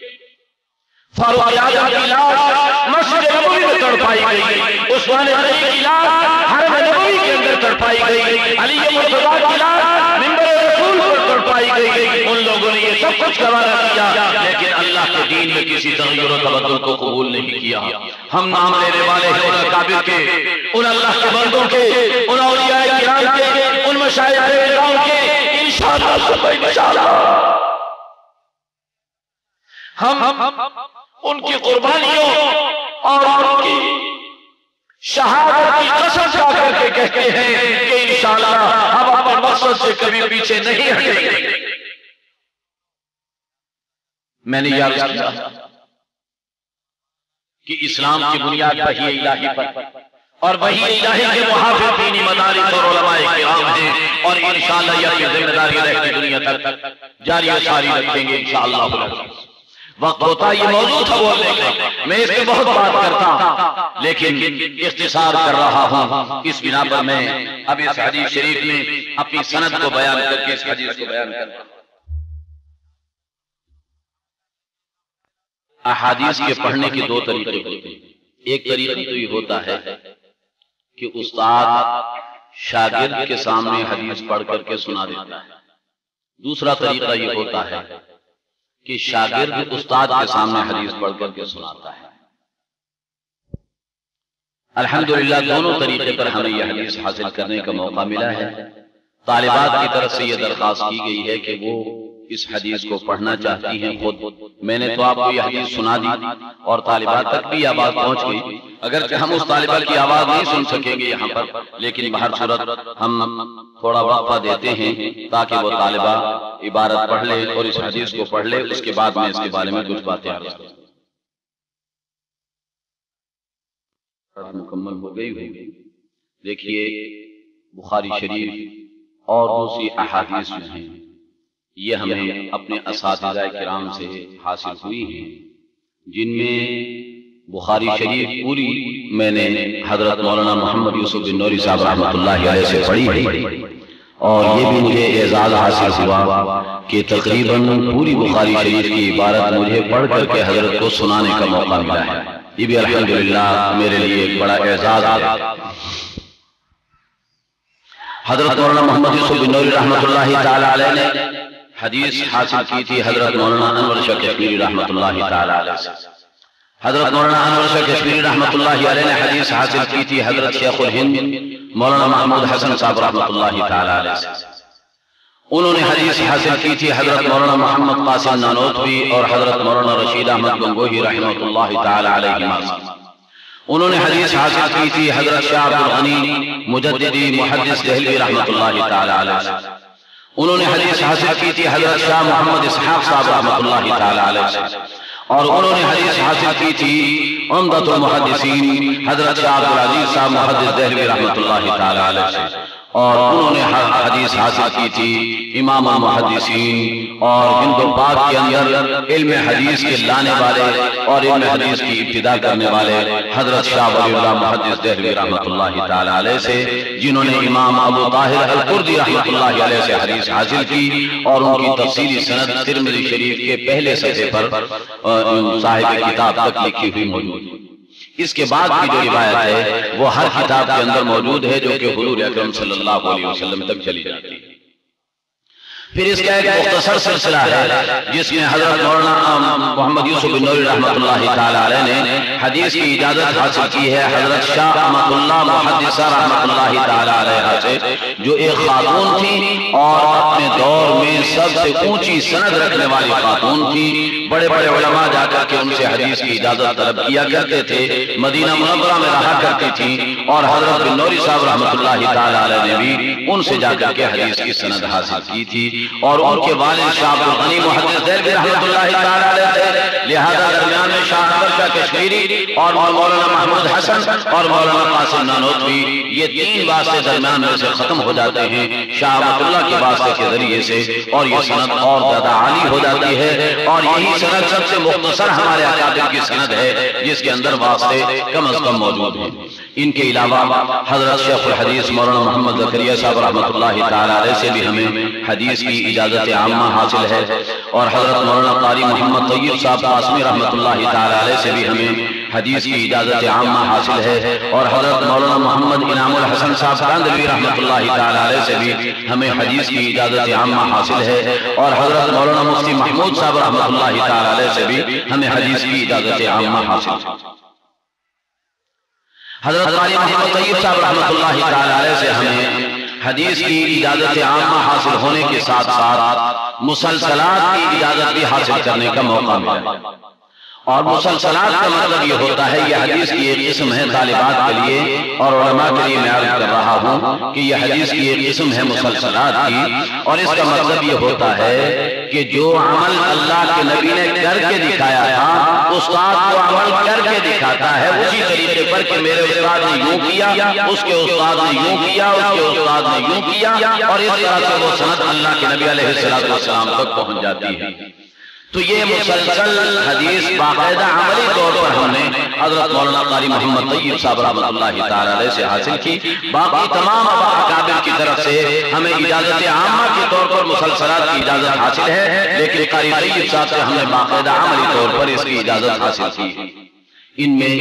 فاروق اعظم کی لاش مسجد نبوی میں تڑپائی گئی، عثمان غنی کی لاش حرم نبوی کے اندر تڑپائی گئی، علی مرتضیٰ کی لاش منبر رسول پر تڑپائی گئی۔ ان لوگوں نے یہ سب کچھ گوارا کیا، لیکن اللہ کے دین میں کسی تغیر و تبدل کو قبول نہیں کیا۔ ہم نام لینے والے ہیں ان اکابر کے، ان اللہ کے بندوں کے، ان اولیاء کرام کے، ان مشائخ کرام کے، انشاءاللہ ہم ان کی قربانیوں اور ان کی شہادت کی قسم کھا کر کے کہتے ہیں کہ انشاءاللہ ہم اپنے مقصد سے کبھی پیچھے نہیں ہٹیں گے۔ میں نے یاد کیا کہ اسلام کی بنیاد وحی الہی پر اور وحی الہی کے محافظ دینی مدارس اور علماء کرام ہیں، اور انشاءاللہ یہ ذمہ داری رہتی دنیا تک جاری و ساری رکھیں گے انشاءاللہ۔ وقت ہوتا یہ موضوع تھا بولنے کا، میں اس پہ بہت بات کرتا لیکن اختصار کر رہا ہوں، اس بنا پر میں اب اس حدیث شریف میں اپنی سند کو بیان کر کے اس حدیث کو بیان کرتا ہوں۔ احادیث کے پڑھنے کے دو طریقے ہوتے ہیں۔ ایک طریقہ تو یہ ہوتا ہے کہ استاد شاگرد کے سامنے حدیث پڑھ کر کے سنا دیتا ہے۔ دوسرا طریقہ یہ ہوتا ہے کہ شاگرد استاد کے سامنے حدیث پڑھ کر کے سناتا ہے۔ الحمدللہ دونوں طریقے پر ہمیں یہ حدیث حاصل کرنے کا موقع ملا ہے۔ طالبات کی طرف سے یہ درخواست کی گئی ہے کہ وہ اس حدیث کو پڑھنا چاہتی ہیں خود۔ میں نے تو آپ کو یہ حدیث سنا دی اور طالبات تک بھی یہ آواز پہنچ گئی، اگرچہ ہم اس طالبہ کی آواز نہیں سن سکیں گے یہاں پر، لیکن بہر صورت ہم تھوڑا وقفہ دیتے ہیں تاکہ وہ طالبہ عبارت پڑھ لے اور اس حدیث کو پڑھ لے، اس کے بعد میں اس کے بارے میں کچھ باتیں عرض کروں۔ مکمل ہو گئی ہوئی، دیکھیے بخاری شریف اور دوسری احادیث جو ہیں یہ ہمیں اپنے اساتذہ کرام سے حاصل ہوئی ہیں، جن میں بخاری شریف پوری میں نے حضرت مولانا محمد یوسف بن نوری صاحب رحمۃ اللہ علیہ سے پڑھی ہے، اور یہ بھی مجھے اعزاز حاصل ہوا کہ تقریباً پوری بخاری شریف کی عبارت مجھے پڑھ کر کے حضرت کو سنانے کا موقع ملا ہے۔ یہ بھی الحمدللہ میرے لیے ایک بڑا اعزاز ہے۔ حضرت مولانا محمد یوسف بن نوری رحمۃ اللہ تعالی علیہ نے حدیث حاصل کی تھی حضرت مولانا انور شاہ کشمیری رحمۃ اللہ تعالی علیہ سے۔ حضرت مولانا انور شاہ کشمیری رحمۃ اللہ علیہ نے حدیث حاصل کی تھی حضرت شیخ الہند مولانا محمود حسن صاحب رحمۃ اللہ تعالی علیہ سے۔ انہوں نے حدیث حاصل کی تھی حضرت مولانا محمد قاسم نانوتوی اور حضرت مولانا رشید احمد گنگوہی رحمۃ اللہ تعالی علیہ سے۔ انہوں نے حدیث حاصل کی تھی حضرت شاہ عبد الغنی مجددی محدث دہلوی رحمۃ اللہ تعالی علیہ سے۔ انہوں نے حدیث حاصل کی تھی حضرت شاہ محمد اسحاق صاحب رحمۃ اللہ تعالی علیہ سے، اور انہوں نے حدیث حاصل کی تھی عمدۃ المحدثین حضرت شاہ عبد العزیز صاحب محدث دہلوی رحمۃ اللہ تعالی علیہ سے، اور انہوں نے حدیث حاصل کی تھی امام المحدثین اور ہند و پاک کے اندر علم حدیث کے لانے والے اور علم حدیث کی ابتدا کرنے والے حضرت شاہ ولی اللہ محدث دہلوی رحمۃ اللہ تعالی علیہ سے، جنہوں نے امام ابو طاہر القردی رحمۃ اللہ علیہ سے حدیث حاصل کی، اور ان کی تفصیلی سند ترمذی شریف کے پہلے صفحے پر صاحب کتاب تک لکھی ہوئی موجود ہے۔ اس کے بعد کی جو روایت ہے وہ ہر کتاب کے اندر موجود ہے، جو کہ حضور اکرم صلی اللہ علیہ وسلم تک چلی جاتی ہے۔ پھر اس کا ایک مختصر سلسلہ ہے جس میں حضرت مولانا محمد یوسف بن نوری رحمۃ اللہ تعالی علیہ نے حدیث کی اجازت حاصل کی ہے حضرت شاہ احمد اللہ محدثہ رحمۃ اللہ تعالی علیہ سے، جو ایک خاتون تھی اور اپنے دور میں سب سے اونچی سند رکھنے والی خاتون تھی۔ بڑے بڑے علماء جا کر کے ان سے حدیث کی اجازت طلب کیا کرتے تھے، مدینہ منورہ میں رہا کرتی تھیں، اور حضرت بن نوری صاحب رحمۃ اللہ تعالی علیہ نے بھی ان سے جا کر کے حدیث کی سند حاصل کی تھی، اور ان کے والد شاہ عبد الغنی محدث دہلوی رحمۃ اللہ تعالی علیہ تھے، لہذا درمیان میں شاہ انور شاہ کشمیری اور مولانا محمود حسن اور مولانا قاسم نانوتوی یہ تین واسطے درمیان میں سے ختم ہو جاتے ہیں شاہ عبد اللہ کے واسطے کے ذریعے سے، اور یہ سند اور زیادہ عالی ہو جاتی ہے، اور یہی سند سب سے مختصر ہمارے اکابر کی سند ہے جس کے اندر واسطے کم از کم موجود ہیں۔ ان کے علاوہ حضرت شیخ الحدیث مولانا محمد زکریا صاحب رحمۃ اللہ تعالی علیہ سے بھی ہمیں حدیث کی اجازت عامہ حاصل ہے، اور حضرت مولانا قاری محمد طیب صاحب قاسمی رحمۃ اللہ تعالی علیہ سے بھی ہمیں حدیث کی اجازت عامہ حاصل ہے، اور حضرت مولانا محمد انعام الحسن صاحب کاندھلوی رحمۃ اللہ تعالی علیہ سے بھی ہمیں حدیث کی اجازت عامہ حاصل ہے، اور حضرت مولانا مفتی محمود صاحب رحمۃ اللہ تعالی علیہ سے بھی ہمیں حدیث کی اجازت عامہ حاصل ہے۔ حضرت قاری محمد طیب صاحب رحمۃ اللہ تعالی علیہ سے ہمیں حدیث کی اجازت عامہ حاصل ہونے کے ساتھ ساتھ مسلسلات کی اجازت بھی حاصل کرنے کا موقع ملا، اور مسلسلات کا مطلب یہ ہوتا ہے، یہ حدیث کی ایک قسم ہے طالبات کے لیے اور علماء کے لیے میں عرض کر رہا ہوں کہ یہ حدیث کی ایک قسم ہے مسلسلات کی، اور اس کا مطلب یہ ہوتا ہے کہ جو عمل اللہ کے نبی نے کر کے دکھایا تھا استاد کو عمل کر کے دکھاتا ہے اسی طریقے پر کہ میرے استاد نے یوں کیا، اس کے استاد نے یوں کیا، اس کے استاد نے یوں کیا، اور اس طرح سے وہ سند اللہ کے نبی علیہ السلام تک پہنچ جاتی ہے۔ تو یہ مسلسل حدیث باقاعدہ عملی طور پر ہم نے حضرت مولانا قاری محمد طیب صاحب رحمۃ اللہ تعالی علیہ سے حاصل کی، باقی تمام اکابر کی طرف سے ہمیں اجازت عامہ کے طور پر مسلسلات کی اجازت حاصل ہے، لیکن قاری طیب صاحب سے ہم نے باقاعدہ عملی طور پر اس کی اجازت حاصل کی۔ ان میں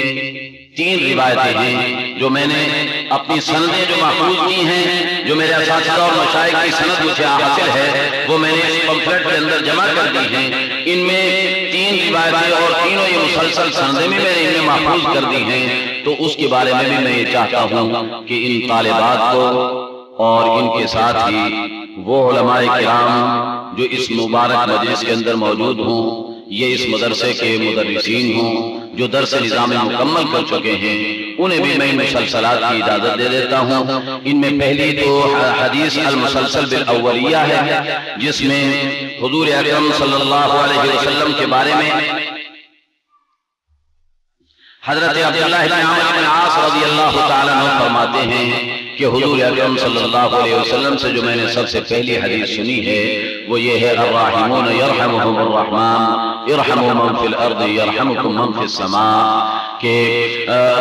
3 روایتیں ہیں جو میں نے اپنی سندیں جو محفوظ کی ہیں، جو میرے اساتذہ اور مشائخ کی سند مجھے حاصل ہے، وہ میں نے اس پمفلٹ کے اندر جمع کر دی ہیں۔ ان میں 3 روایتیں اور تینوں یہ مسلسل سندیں بھی میں نے انہیں محفوظ کر دی ہیں۔ تو اس کے بارے میں بھی میں یہ چاہتا ہوں کہ ان طالبات کو اور ان کے ساتھ ہی وہ علماء کرام جو اس مبارک مجلس کے اندر موجود ہوں، یہ اس مدرسے کے مدرسین ہوں جو درس نظام مکمل کر چکے ہیں، انہیں بھی میں مسلسلات کی اجازت دے دیتا ہوں۔ ان میں پہلی تو حدیث المسلسل بالاولیہ ہے، جس میں حضور اکرم صلی اللہ علیہ وسلم کے بارے میں حضرت عبداللہ بن عمرو بن عاص رضی اللہ تعالیٰ عنہ فرماتے ہیں کہ حضور اکرم صلی اللہ علیہ وسلم سے جو میں نے سب سے پہلی حدیث سنی ہے وہ یہ ہے، الراحمون یرحمہم الرحمن ارحموا من فی الارض یرحمکم من فی السماء، کہ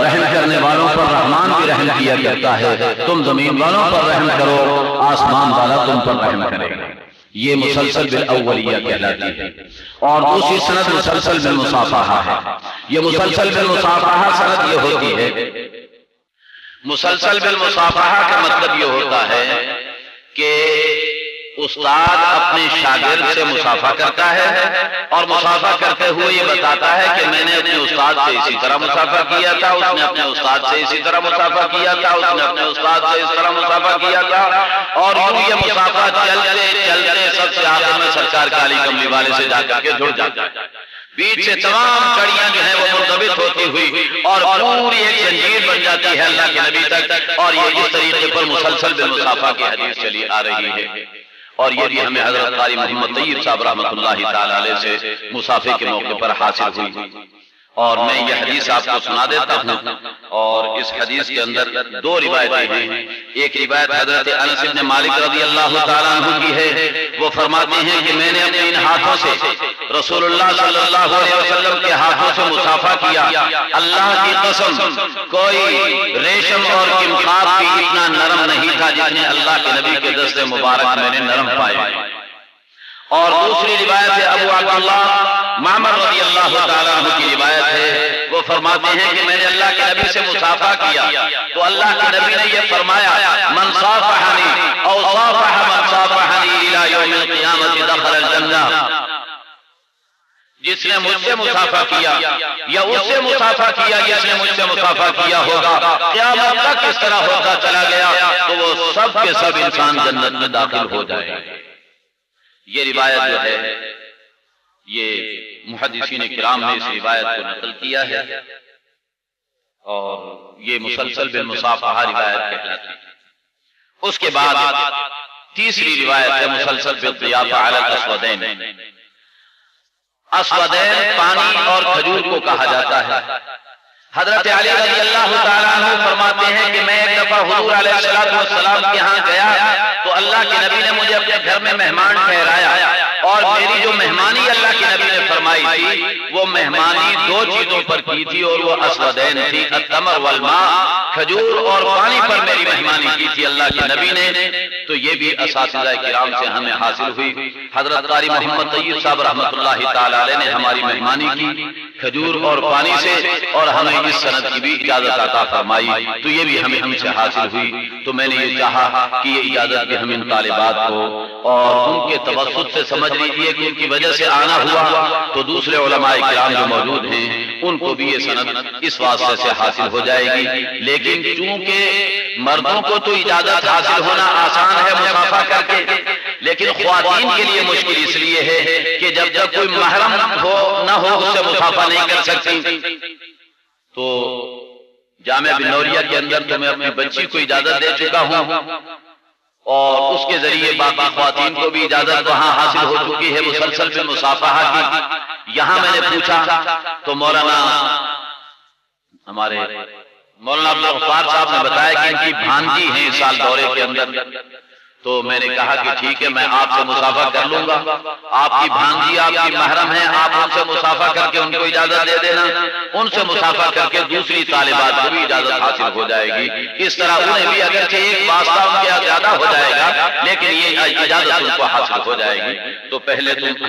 رحم کرنے والوں پر رحمان بھی رحم کیا کرتا ہے، تم زمین والوں پر رحم کرو، آسمان والا تم پر رحم کرے گا۔ یہ مسلسل بالاولیہ کہلاتی ہے۔ اور دوسری سند مسلسل بالمصافحہ ہے۔ یہ مسلسل بالمصافحہ سند یہ ہوتی ہے، مسلسل بالمصافحہ کا مطلب یہ ہوتا ہے کہ استاد اپنے شاگرد سے مصافحہ کرتا ہے اور مصافحہ کرتے ہوئے یہ بتاتا ہے کہ میں نے اپنے استاد سے اسی طرح مصافحہ کیا تھا، اس نے اپنے استاد سے اسی طرح مصافحہ کیا تھا، اس نے اپنے استاد سے اس طرح مصافحہ کیا تھا، اور یوں یہ مصافحہ چلتے چلتے سب سے آخر میں سرکار کا علی کملی والے سے جا کر کے جڑ جاتا ہے۔ بیچ سے تمام کڑیاں جو ہیں وہ مرتبط ہوتی ہوئی اور پوری ایک زنجیر بن جاتی ہے اللہ کے نبی تک، اور یہ اس طریقے پر مسلسل بالمصافحہ کی حدیث چلی آ رہی ہے۔ اور یہ بھی ہمیں حضرت قاری محمد طیب صاحب رحمۃ اللہ تعالی علیہ سے مصافحے کے موقع پر حاصل ہوئی۔ اور میں یہ حدیث آپ کو سنا دیتا ہوں، اور اس حدیث کے اندر 2 روایتیں ہیں۔ ایک روایت حضرت انس بن مالک رضی اللہ تعالیٰ عنہ کی ہے، وہ فرماتے ہیں کہ میں نے اپنے ان ہاتھوں سے رسول اللہ صلی اللہ علیہ وسلم کے ہاتھوں سے مصافحہ کیا، اللہ کی قسم کوئی ریشم اور کمخاب بھی اتنا نرم نہیں تھا جتنے اللہ کے نبی کے دست مبارک میں نے نرم پائے۔ اور دوسری روایت ہے ابو عبداللہ معمر رضی اللہ تعالیٰ عنہ کی روایت ہے، وہ فرماتے ہیں کہ میں نے اللہ کے نبی سے مصافحہ کیا تو اللہ کے نبی نے یہ فرمایا، من صافحنی او صافح من صافحنی الی یوم القیامت دخل الجنہ، جس نے مجھ سے مصافحہ کیا یا اس سے مصافحہ کیا جس نے مجھ سے مصافحہ کیا ہوگا، قیامت تک اس طرح ہوتا چلا گیا تو وہ سب کے سب انسان جنت میں داخل ہو جائے گا۔ یہ روایت جو ہے یہ محدثین کرام نے اس روایت کو نقل کیا ہے، اور یہ مسلسل بالمصافحہ روایت کہلاتی ہے۔ اس کے بعد تیسری روایت ہے مسلسل بالضیافہ علی الاسودین۔ اسودین پانی اور کھجور کو کہا جاتا ہے۔ حضرت علی رضی اللہ تعالیٰ عنہ فرماتے ہیں کہ میں ایک دفعہ حضور علیہ السلام کے ہاں گیا تو اللہ کے نبی نے مجھے اپنے گھر میں مہمان ٹھہرایا، اور میری جو مہمانی اللہ کے نبی نے فرمائی تھی وہ مہمانی 2 چیزوں پر کی تھی، اور وہ اسودین تھی، التمر والماء، کھجور اور پانی پر میری مہمانی کی تھی اللہ کے نبی نے۔ تو یہ بھی اساتذہ کرام سے ہمیں حاصل ہوئی۔ حضرت قاری محمد طیب صاحب رحمۃ اللہ تعالی علیہ نے ہماری مہمانی کی کھجور اور پانی سے، اور ہمیں اس سند کی بھی اجازت عطا فرمائی، تو یہ بھی ہمیں سے حاصل ہوئی۔ تو میں نے یہ چاہا کہ یہ اجازت بھی ہم ان طالبات کو اور ان کے توسط سے سمجھ لیجیے کہ ان کی وجہ سے آنا ہوا تو دوسرے علماء کرام جو موجود ہیں ان کو بھی یہ سند اس واسطے سے حاصل ہو جائے گی۔ لیکن چونکہ مردوں کو تو اجازت حاصل ہونا آسان ہے مصافحہ کر کے، لیکن خواتین کے لیے مشکل اس لیے ہے کہ جب تک کوئی محرم نہ ہو اس سے مصافحہ نہیں کر سکتی۔ تو جامعہ بن نوریہ کے اندر تو میں اپنی بچی کو اجازت دے چکا ہوں، اور اس کے ذریعے باقی خواتین کو بھی اجازت وہاں حاصل ہو چکی ہے مسلسل میں مصافحہ کی۔ یہاں میں نے پوچھا تو ہمارے مولانا عبدالغفار صاحب نے بتایا کہ ان کی بھانجی ہیں اس سال دورے کے اندر، تو میں نے کہا کہ ٹھیک ہے، میں آپ سے مسافہ کر لوں گا، آپ کی بھانجی آپ کی محرم ہیں، آپ ان سے مسافہ کر کے ان کو اجازت دے دینا، ان سے مسافہ کر کے دوسری طالبات کو بھی اجازت حاصل ہو جائے گی، اس طرح انہیں بھی اگرچہ ایک واسطہ ان کے زیادہ ہو جائے گا لیکن یہ اجازت ان کو حاصل ہو جائے گی۔ تو پہلے تم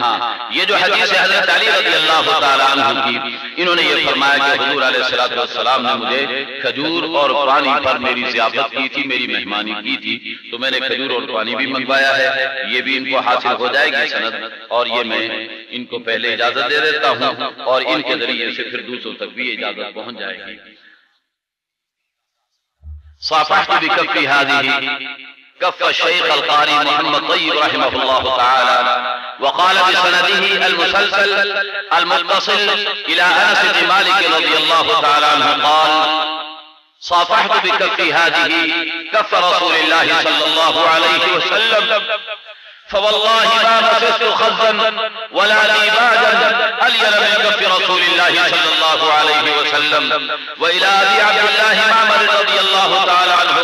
یہ جو حدیث ہے حضرت علی رضی اللہ تعالیٰ عنہ کی، انہوں نے یہ فرمایا کہ حضور علیہ السلام نے مجھے کھجور اور پانی پر میری ضیافت کی تھی، میری مہمانی کی تھی، تو میں نے کھجور اور پانی بھی منگوایا ہے، یہ بھی ان کو حاصل ہو جائے گی سند، اور یہ میں ان کو پہلے اجازت دے دیتا ہوں اور ان کے ذریعے سے پھر دوسروں تک بھی اجازت پہنچ جائے گی۔ صافحت بکفی هذه کف الشیخ القاری محمد طیب رحمہ اللہ تعالی وقال بسنده المسلسل المتصل الى انس بن مالک رضی اللہ تعالی عنہ قال صافحت بكفي هذه كف رسول الله صلى الله عليه وسلم فوالله ما مسست خزا ولا ديباجا ألين من كف رسول الله صلى الله عليه وسلم. وإلى أبي عبد الله معمر رضي الله تعالى عنه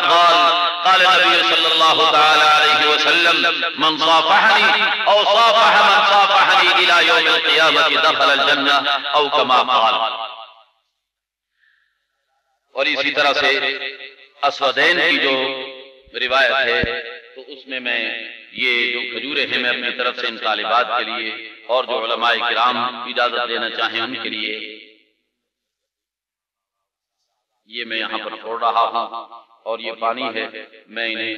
قال النبي صلى الله تعالى عليه وسلم من صافحني أو صافح من صافحني إلى يوم القيامة دخل الجنة أو كما قال. اور اسی طرح سے اسودین کی جو روایت ہے تو اس میں یہ جو کھجوریں ہیں میں اپنی طرف سے ان طالبات کے لیے اور جو علماء کرام اجازت دینا چاہیں ان کے لیے یہ میں یہاں پر چھوڑ رہا ہوں. اور یہ پانی ہے، میں انہیں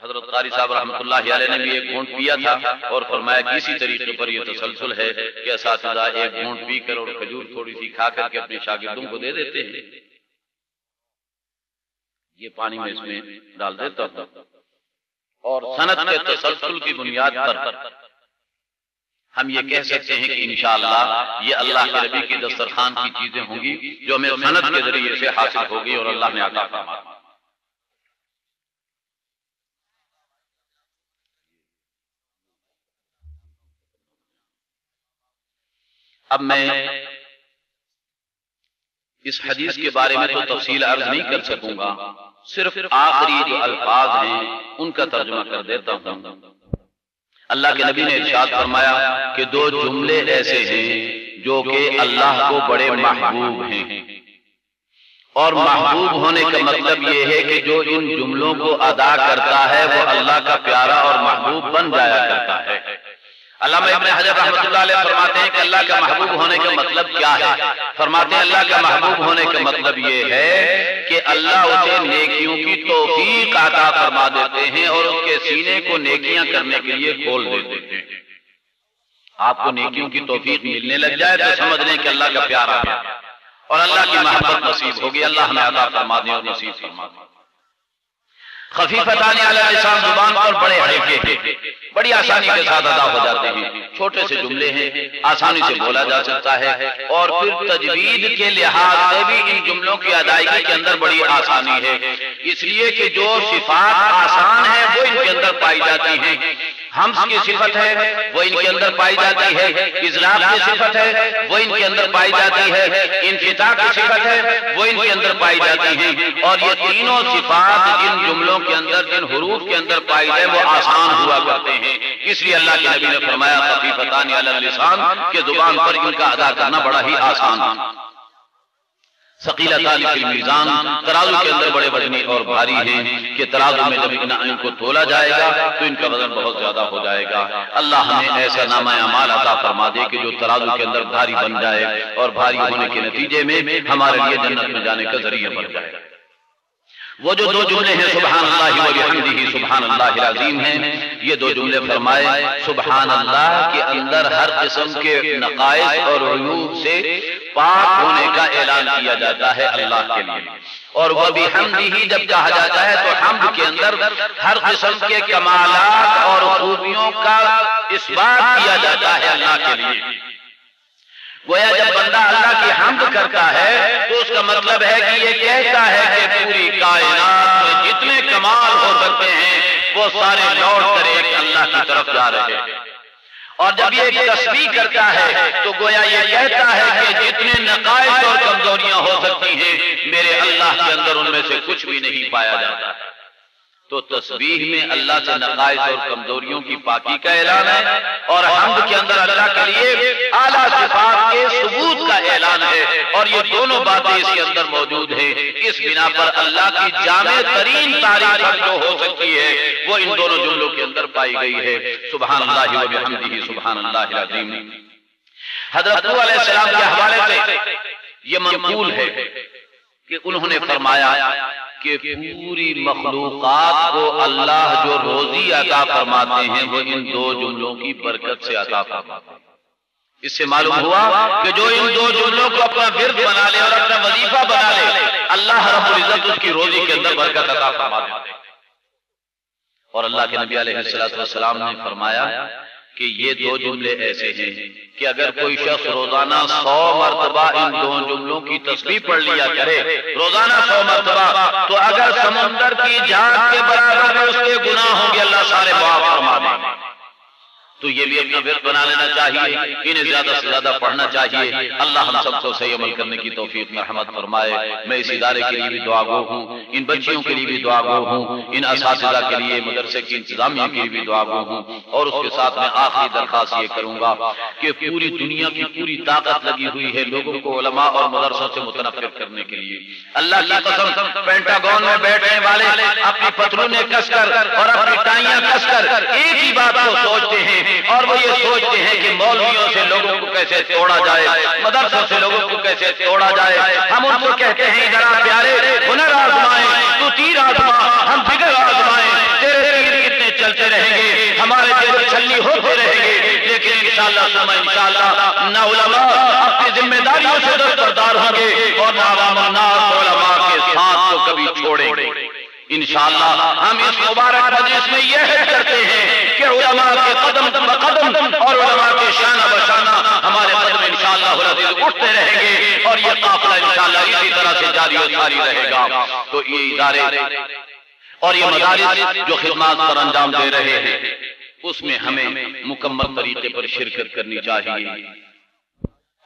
حضرت قاری صاحب رحمۃ اللہ علیہ نے بھی ایک گھونٹ پیا تھا اور فرمایا کہ اسی طریقے پر یہ تسلسل ہے کہ اساتذہ ایک گھونٹ پی کر اور کھجور تھوڑی سی کھا کر کے اپنے شاگردوں کو دے دیتے ہیں. یہ پانی میں اس میں ڈال دیتا ہوں اور سند کے تسلسل کی بنیاد پر ہم یہ کہہ سکتے ہیں کہ انشاءاللہ یہ اللہ کے نبی کی دسترخوان کی چیزیں ہوں گی جو ہمیں سند کے ذریعے سے حاصل ہوگی اور اللہ نے عطا فرمایا. اب میں اس حدیث کے بارے میں تو تفصیل عرض نہیں کر سکوں گا، صرف آخری جو الفاظ ہیں ان کا ترجمہ کر دیتا ہوں. اللہ کے نبی نے ارشاد فرمایا کہ دو جملے ایسے ہیں جو کہ اللہ کو بڑے محبوب ہیں، اور محبوب ہونے کا مطلب یہ ہے کہ جو ان جملوں کو ادا کرتا ہے وہ اللہ کا پیارا اور محبوب بن جایا کرتا ہے. علامہ ابن حجر رحمۃ اللہ علیہ فرماتے ہیں کہ اللہ کا محبوب ہونے کا مطلب کیا ہے؟ فرماتے ہیں اللہ کا محبوب ہونے کا مطلب یہ ہے کہ اللہ اسے نیکیوں کی توفیق عطا فرما دیتے ہیں اور اس کے سینے کو نیکیاں کرنے کے لیے کھول دیتے ہیں. آپ کو نیکیوں کی توفیق ملنے لگ جائے تو سمجھ لیں کہ اللہ کا پیار آ گیا اور اللہ کی محبت نصیب ہوگی. اللہ ہمیں عطا فرما دے اور نصیب فرما دے. خفیفتان علی اللسان، زبان پر بڑے ہلکے ہیں، بڑی آسانی کے ساتھ ادا ہو جاتے ہیں. چھوٹے سے جملے ہیں، آسانی سے بولا جا سکتا ہے اور پھر تجوید کے لحاظ سے بھی ان جملوں کی ادائیگی کے اندر بڑی آسانی ہے، اس لیے کہ جو صفات آسان ہیں وہ ان کے اندر پائی جاتی ہیں. حمز کی صفت ہے وہ ان کے اندر پائی جاتی ہے، اذلال کی صفت ہے وہ ان کے اندر پائی جاتی ہے، انفتاح کی صفت ہے وہ ان کے اندر پائی جاتی ہیں. اور یہ تینوں صفات جن جملوں کے اندر جن حروف کے اندر پائی جائے وہ آسان ہوا کرتے ہیں. اس لیے اللہ کے نبی نے فرمایا خفیفتان علی اللسان کہ زبان پر ان کا ادا کرنا بڑا ہی آسان ہے. ثقیلتان فی المیزان، ترازو کے اندر بڑے وزنی اور بھاری ہیں کہ ترازو میں جب ان کو تولا جائے گا تو ان کا وزن بہت زیادہ ہو جائے گا. اللہ ہمیں ایسا نامہ اعمال عطا فرما دے کہ جو ترازو کے اندر بھاری بن جائے اور بھاری ہونے کے نتیجے میں ہمارے لیے جنت میں جانے کا ذریعہ بن جائے. وہ جو دو جملے ہیں سبحان اللہ و بحمدہ سبحان اللہ العظیم ہیں، یہ دو جملے فرمائے سبحان اللہ کے اندر ہر قسم کے نقائص اور عیوب سے پاک ہونے کا اعلان کیا جاتا ہے اللہ کے لیے. اور وہ بحمدہ جب کہا جاتا ہے تو حمد کے اندر ہر قسم کے کمالات اور خوبیوں کا اثبات کیا جاتا ہے اللہ کے لیے. گویا جب بندہ اللہ کی حمد کرتا ہے تو اس کا مطلب ہے کہ یہ کہتا ہے کہ پوری کائنات میں جتنے کمال ہو سکتے ہیں وہ سارے لوٹ کر ایک اللہ کی طرف جا رہے ہیں. اور جب یہ ایک تسبیح کرتا ہے تو گویا یہ کہتا ہے کہ جتنے نقائص اور کمزوریاں ہو سکتی ہیں میرے اللہ کے اندر ان میں سے کچھ بھی نہیں پایا جاتا. تو تسبیح میں اللہ سے نقائص اور کمزوریوں کی پاکی کا اعلان ہے، اور حمد کے اندر اللہ کے لیے اعلیٰ صفات کے ثبوت کا اعلان ہے، اور یہ دونوں باتیں اس کے اندر موجود ہیں۔ اس بنا پر اللہ کی جامع ترین تعریف جو ہو سکتی ہے وہ ان دونوں جملوں کے اندر پائی گئی ہے۔ سبحان اللہ و بحمدہ سبحان اللہ العظیم۔ حضرت نوح علیہ السلام کے حوالے سے یہ منقول ہے کہ انہوں نے فرمایا کہ پوری مخلوقات کو اللہ جو روزی عطا فرماتے ہیں وہ ان دو جملوں کی برکت سے عطا فرماتے ہیں۔ اس سے معلوم ہوا کہ جو ان دو جملوں کو اپنا ورد بنا لے اور اپنا وظیفہ بنا لے، اللہ رب العزت اس کی روزی کے اندر برکت عطا فرما دیتے ہیں۔ اور اللہ کے نبی علیہ السلام نے فرمایا کہ یہ دو جملے ایسے ہیں کہ اگر کوئی شخص روزانہ 100 مرتبہ ان دو جملوں کی تسبیح پڑھ لیا کرے، روزانہ 100 مرتبہ، تو اگر سمندر کی جھاگ کے برابر اس کے گناہ ہوں گے اللہ سارے معاف فرما دیں گے۔ تو یہ بھی اپنا ورد بنا لینا چاہیے، انہیں زیادہ سے زیادہ پڑھنا چاہیے۔ اللہ ہم سب کو صحیح عمل کرنے کی توفیق مرحمت فرمائے۔ میں اس ادارے کے لیے بھی دعا گو ہوں، ان بچیوں کے لیے بھی دعا گو ہوں، ان اساتذہ کے لیے، مدرسے کی انتظامیہ کے لیے بھی دعا گو ہوں، اور اس کے ساتھ میں آخری درخواست یہ کروں گا کہ پوری دنیا کی پوری طاقت لگی ہوئی ہے لوگوں کو علماء اور مدرسوں سے متنفر کرنے کے لیے۔ اللہ کی قسم، پینٹاگون میں بیٹھنے والے اپنی پتلونیں کس کر اور اپنی ٹائیاں کس کر ایک ہی بات کو سوچتے ہیں، اور وہ یہ سوچتے ہیں کہ مولویوں سے لوگوں کو کیسے توڑا جائے، مدرسوں سے لوگوں کو کیسے توڑا جائے۔ ہم ان کو کہتے ہیں ذرا پیارے ہنر آزمائیں، تو تیر آزما، ہم فکر آزمائیں، تیرے تیر کتنے چلتے رہیں گے، ہمارے تیر چھلی ہوتے رہیں گے، لیکن انشاءاللہ ثم انشاءاللہ نہ علماء اپنی ذمہ داریوں سے دربردار ہوں گے اور نہ عوام الناس علماء کے ساتھ کو کبھی چھوڑیں گے۔ انشاءاللہ ہم اس مبارک مجلس میں یہ عہد کرتے ہیں کہ علماء کے قدم بقدم اور علماء کے شانہ بشانہ ہمارے قدم انشاءاللہ العزیز اٹھتے رہیں گے، اور یہ قافلہ انشاءاللہ اسی طرح سے جاری و ساری رہے گا۔ تو یہ ادارے اور یہ مدارس جو خدمات پر انجام دے رہے ہیں اس میں ہمیں مکمل طریقے پر شرکت کرنی چاہیے۔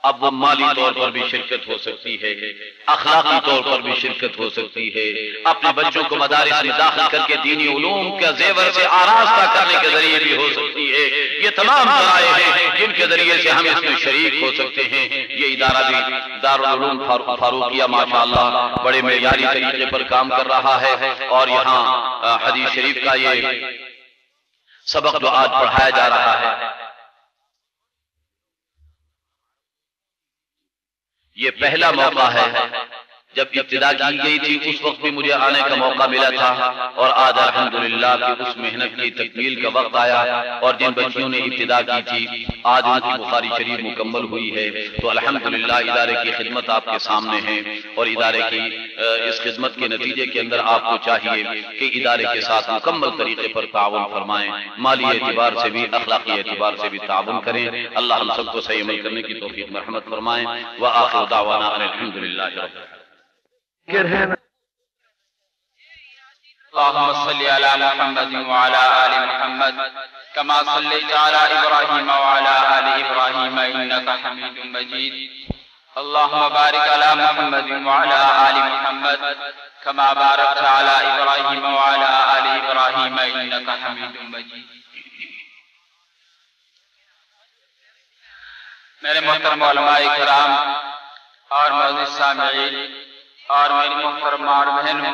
اب وہ مالی طور پر بھی شرکت ہو سکتی ہے، اخلاقی طور پر بھی شرکت ہو سکتی ہے، اپنے بچوں کو مدارس میں داخل کر کے دینی علوم کا زیور سے آراستہ کرنے کے ذریعے بھی ہو سکتی ہے۔ یہ تمام ذرائع ہیں جن کے ذریعے سے ہم اس میں شریک ہو سکتے ہیں۔ یہ ادارہ بھی دارالعلوم فاروقیہ ماشاءاللہ بڑے معیاری طریقے پر کام کر رہا ہے، اور یہاں حدیث شریف کا یہ سبق جو آج پڑھایا جا رہا ہے یہ پہلا موقع ہے۔ جب ابتدا کی گئی تھی اس وقت بھی مجھے آنے کا موقع ملا تھا، اور آج الحمدللہ کہ اس محنت کی تکمیل کا وقت آیا، اور جن بچیوں نے ابتدا کی تھی آج ان کی بخاری شریف مکمل ہوئی ہے۔ تو الحمدللہ ادارے کی خدمت آپ کے سامنے ہے، اور ادارے کی اس خدمت کے نتیجے کے اندر آپ کو چاہیے کہ ادارے کے ساتھ مکمل طریقے پر تعاون فرمائیں، مالی اعتبار سے بھی اخلاقی اعتبار سے بھی تعاون کریں۔ اللہ ہم سب کو صحیح عمل کرنے کی توفیق مرحمت فرمائیں۔ وآخر دعوانا ان الحمدللہ رب العالمین۔ اللهم صل على محمد وعلى آل محمد كما صليت على إبراهيم وعلى آل إبراهيم إنك حميد مجيد. اللهم بارك على محمد وعلى آل محمد كما باركت على إبراهيم وعلى آل إبراهيم إنك حميد مجيد. میرے محترم علماء کرام اور معزز سامعین اور میری محترم ماں بہنوں،